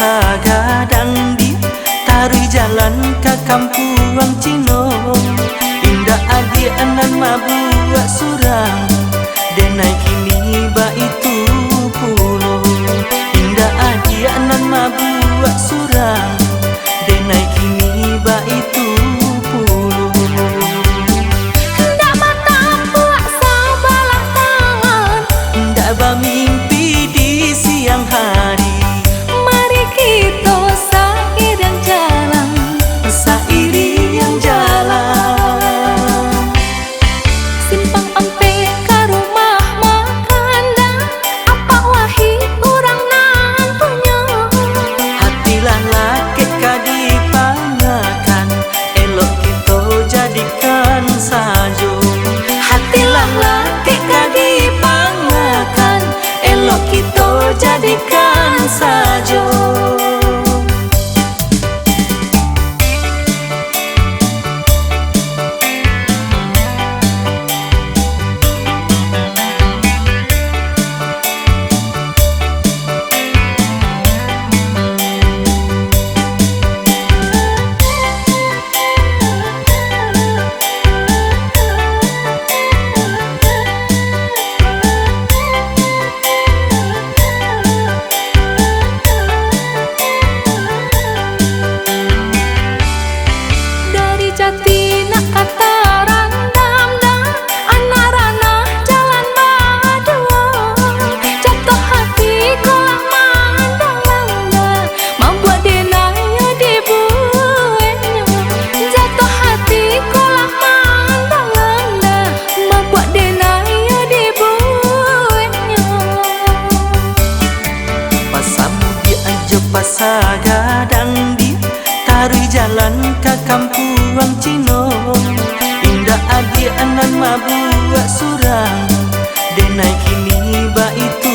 pasa gadang di taruh jalan ke kampuang Cino. Indah adi anan mabuak surang denai kini ba itu pulo. Indah adi anan mabuak surang denai kini ba itu pulo. Ndak mata puasa balah tangan, Ndak ba mimpi di siang hari. mari kita seiring jalan, Seiring jalan simpang ampe ke rumah makan dah, apa wahi urang nantunya. hati laki kadipangakan elok kita jadikan sajo. Hati laki kadipangakan elok kita jadikan sajo. Dari jati nak kata randam dah, anak ranah jalan badua. Jatuh hati kolah mandang dah, membuat denaya dibuatnya. Jatuh hati kolah mandang dah, membuat denaya dibuatnya. Pasamudi aja pasa gadang di taruh jalan ke kampuang Cino. Indah adi anan mabuak surang denai kini ba itu